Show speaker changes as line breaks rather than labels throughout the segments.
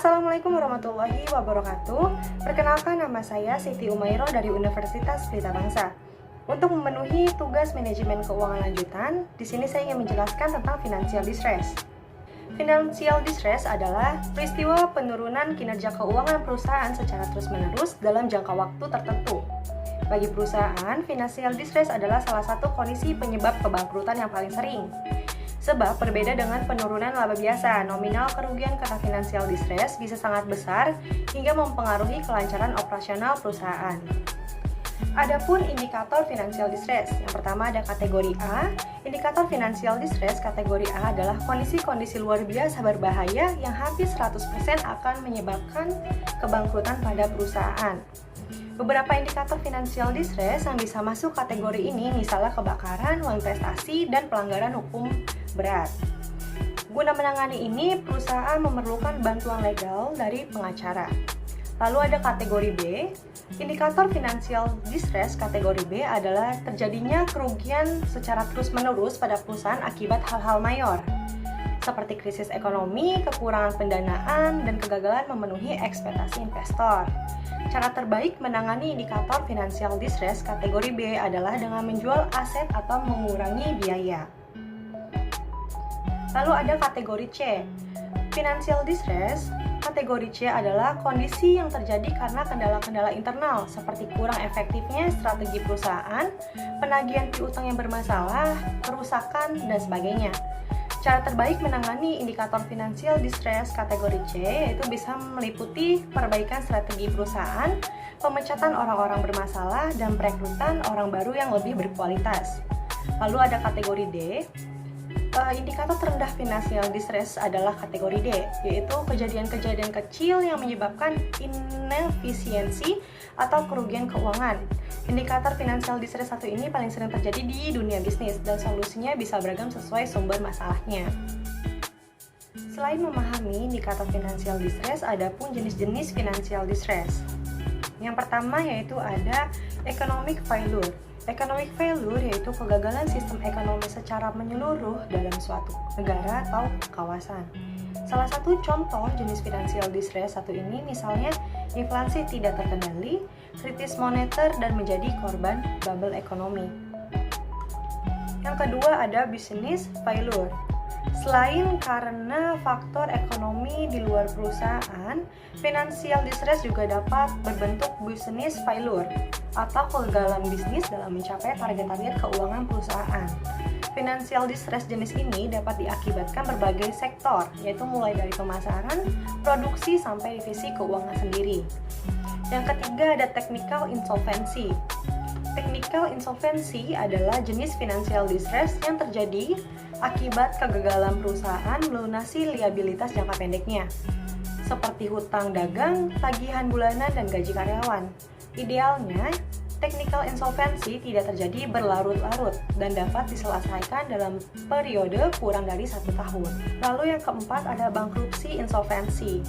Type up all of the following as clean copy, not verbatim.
Assalamualaikum warahmatullahi wabarakatuh. Perkenalkan, nama saya Siti Umairo dari Universitas Pelita Bangsa. Untuk memenuhi tugas manajemen keuangan lanjutan, di sini saya ingin menjelaskan tentang financial distress. Financial distress adalah peristiwa penurunan kinerja keuangan perusahaan secara terus-menerus dalam jangka waktu tertentu. Bagi perusahaan, financial distress adalah salah satu kondisi penyebab kebangkrutan yang paling sering. Sebab berbeda dengan penurunan laba biasa, nominal kerugian karena financial distress bisa sangat besar hingga mempengaruhi kelancaran operasional perusahaan. Adapun indikator financial distress, yang pertama ada kategori A. Indikator financial distress kategori A adalah kondisi-kondisi luar biasa berbahaya yang hampir 100% akan menyebabkan kebangkrutan pada perusahaan. Beberapa indikator financial distress yang bisa masuk kategori ini misalnya kebakaran, uang investasi, dan pelanggaran hukum berat. Guna menangani ini, perusahaan memerlukan bantuan legal dari pengacara. Lalu ada kategori B. Indikator financial distress kategori B adalah terjadinya kerugian secara terus-menerus pada perusahaan akibat hal-hal mayor, seperti krisis ekonomi, kekurangan pendanaan, dan kegagalan memenuhi ekspektasi investor. Cara terbaik menangani indikator financial distress kategori B adalah dengan menjual aset atau mengurangi biaya. Lalu ada kategori C. Financial distress kategori C adalah kondisi yang terjadi karena kendala-kendala internal seperti kurang efektifnya strategi perusahaan, penagihan piutang yang bermasalah, kerusakan, dan sebagainya. Cara terbaik menangani indikator financial distress kategori C yaitu bisa meliputi perbaikan strategi perusahaan, pemecatan orang-orang bermasalah, dan perekrutan orang baru yang lebih berkualitas. Lalu ada kategori D. Indikator terendah financial distress adalah kategori D, yaitu kejadian-kejadian kecil yang menyebabkan inefisiensi atau kerugian keuangan. Indikator financial distress satu ini paling sering terjadi di dunia bisnis dan solusinya bisa beragam sesuai sumber masalahnya. Selain memahami indikator financial distress, ada pun jenis-jenis financial distress. Yang pertama yaitu ada economic failure. Economic failure yaitu kegagalan sistem ekonomi secara menyeluruh dalam suatu negara atau kawasan. Salah satu contoh jenis financial distress satu ini misalnya inflasi tidak terkendali, krisis moneter, dan menjadi korban bubble ekonomi. Yang kedua ada business failure. Selain karena faktor ekonomi di luar perusahaan, financial distress juga dapat berbentuk business failure atau kegagalan bisnis dalam mencapai target-target keuangan perusahaan. Financial distress jenis ini dapat diakibatkan berbagai sektor, yaitu mulai dari pemasaran, produksi, sampai divisi keuangan sendiri. Yang ketiga ada technical insolvency. Technical insolvency adalah jenis financial distress yang terjadi akibat kegagalan perusahaan melunasi liabilitas jangka pendeknya, seperti hutang dagang, tagihan bulanan, dan gaji karyawan. Idealnya, technical insolvency tidak terjadi berlarut-larut dan dapat diselesaikan dalam periode kurang dari 1 tahun. Lalu yang keempat ada bankruptcy insolvency.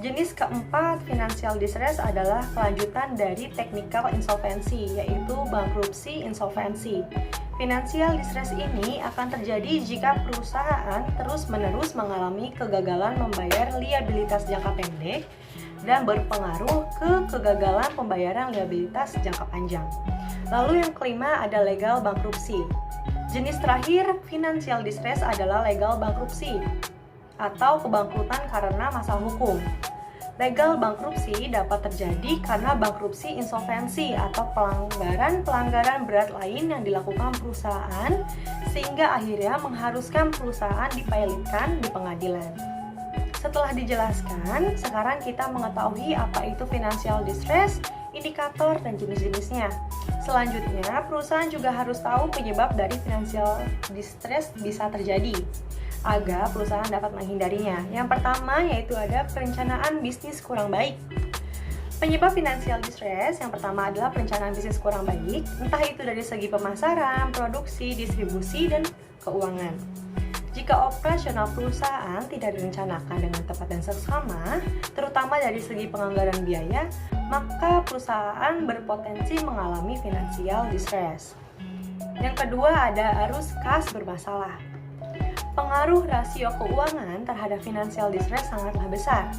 Jenis keempat financial distress adalah kelanjutan dari technical insolvency, yaitu bankruptcy insolvency. Financial distress ini akan terjadi jika perusahaan terus-menerus mengalami kegagalan membayar liabilitas jangka pendek dan berpengaruh ke kegagalan pembayaran liabilitas jangka panjang. Lalu yang kelima ada legal bankruptcy. Jenis terakhir financial distress adalah legal bankruptcy atau kebangkrutan karena masalah hukum. Legal bankruptcy dapat terjadi karena bankruptsi insolvensi atau pelanggaran berat lain yang dilakukan perusahaan sehingga akhirnya mengharuskan perusahaan dipilotkan di pengadilan. Setelah dijelaskan, sekarang kita mengetahui apa itu financial distress, indikator, dan jenis-jenisnya. Selanjutnya, perusahaan juga harus tahu penyebab dari financial distress bisa terjadi agar perusahaan dapat menghindarinya. Yang pertama yaitu ada perencanaan bisnis kurang baik. Penyebab financial distress yang pertama adalah perencanaan bisnis kurang baik, entah itu dari segi pemasaran, produksi, distribusi, dan keuangan. Jika operasional perusahaan tidak direncanakan dengan tepat dan seksama, terutama dari segi penganggaran biaya, maka perusahaan berpotensi mengalami financial distress. Yang kedua ada arus kas bermasalah. Pengaruh rasio keuangan terhadap financial distress sangatlah besar.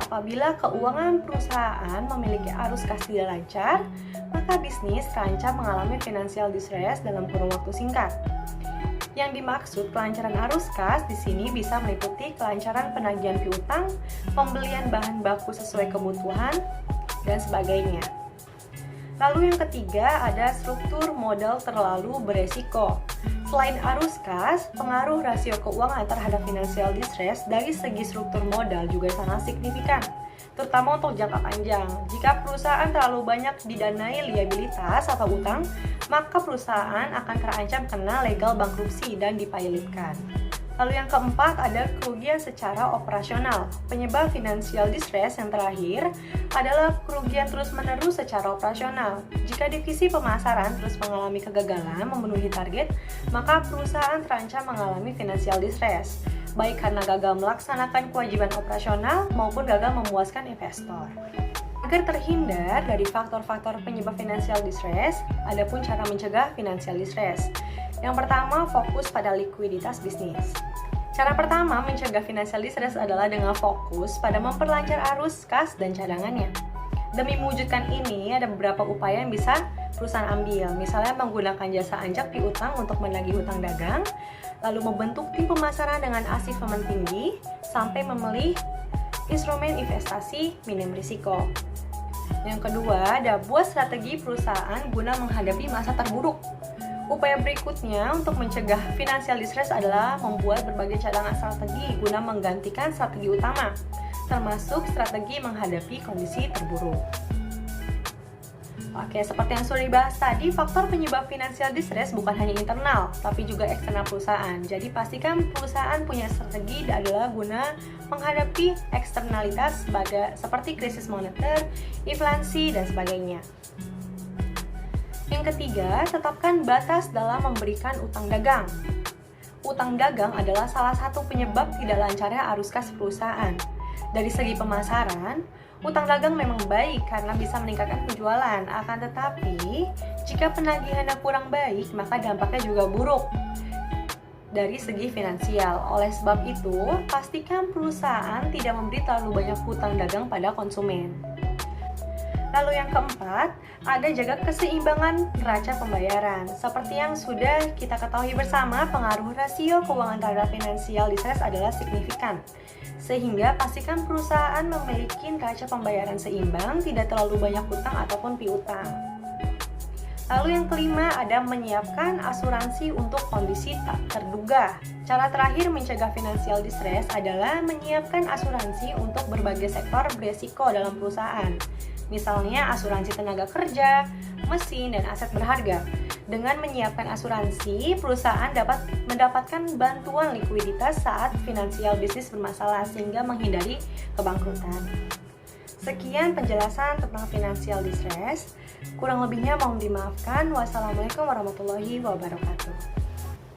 apabila keuangan perusahaan memiliki arus kas tidak lancar, maka bisnis terancam mengalami financial distress dalam kurun waktu singkat. Yang dimaksud kelancaran arus kas di sini bisa meliputi kelancaran penagihan piutang, pembelian bahan baku sesuai kebutuhan, dan sebagainya. Lalu yang ketiga ada struktur modal terlalu beresiko. Selain arus kas, pengaruh rasio keuangan terhadap financial distress dari segi struktur modal juga sangat signifikan, terutama untuk jangka panjang. Jika perusahaan terlalu banyak didanai liabilitas atau utang, maka perusahaan akan terancam kena legal bankrupsi dan dipilotkan. Lalu yang keempat ada kerugian secara operasional. Penyebab financial distress yang terakhir adalah kerugian terus-menerus secara operasional. Jika divisi pemasaran terus mengalami kegagalan memenuhi target, maka perusahaan terancam mengalami financial distress, baik karena gagal melaksanakan kewajiban operasional maupun gagal memuaskan investor. Agar terhindar dari faktor-faktor penyebab financial distress, ada pun cara mencegah financial distress. Yang pertama, fokus pada likuiditas bisnis. Cara pertama mencegah financial distress adalah dengan fokus pada memperlancar arus kas dan cadangannya. Demi mewujudkan ini, ada beberapa upaya yang bisa perusahaan ambil, misalnya menggunakan jasa anjak piutang untuk menagih hutang dagang, lalu membentuk tim pemasaran dengan achievement tinggi, sampai memilih instrumen investasi minim risiko. Yang kedua, ada buat strategi perusahaan guna menghadapi masa terburuk. Upaya berikutnya untuk mencegah financial distress adalah membuat berbagai cadangan strategi guna menggantikan strategi utama, termasuk strategi menghadapi kondisi terburuk. Oke, seperti yang sudah dibahas tadi, faktor penyebab financial distress bukan hanya internal, tapi juga eksternal perusahaan. Jadi pastikan perusahaan punya strategi adalah guna menghadapi eksternalitas seperti krisis moneter, inflasi, dan sebagainya. Yang ketiga, tetapkan batas dalam memberikan utang dagang. Utang dagang adalah salah satu penyebab tidak lancarnya arus kas perusahaan. Dari segi pemasaran, utang dagang memang baik karena bisa meningkatkan penjualan. Akan tetapi, jika penagihannya kurang baik, maka dampaknya juga buruk dari segi finansial. Oleh sebab itu, pastikan perusahaan tidak memberi terlalu banyak hutang dagang pada konsumen. Lalu yang keempat, ada jaga keseimbangan neraca pembayaran. Seperti yang sudah kita ketahui bersama, pengaruh rasio keuangan terhadap financial distress adalah signifikan. Sehingga pastikan perusahaan memiliki neraca pembayaran seimbang, tidak terlalu banyak hutang ataupun piutang. Lalu yang kelima, ada menyiapkan asuransi untuk kondisi tak terduga. Cara terakhir mencegah financial distress adalah menyiapkan asuransi untuk berbagai sektor beresiko dalam perusahaan. Misalnya asuransi tenaga kerja, mesin, dan aset berharga. Dengan menyiapkan asuransi, perusahaan dapat mendapatkan bantuan likuiditas saat finansial bisnis bermasalah sehingga menghindari kebangkrutan. Sekian penjelasan tentang financial distress. Kurang lebihnya mohon dimaafkan. Wassalamualaikum warahmatullahi wabarakatuh.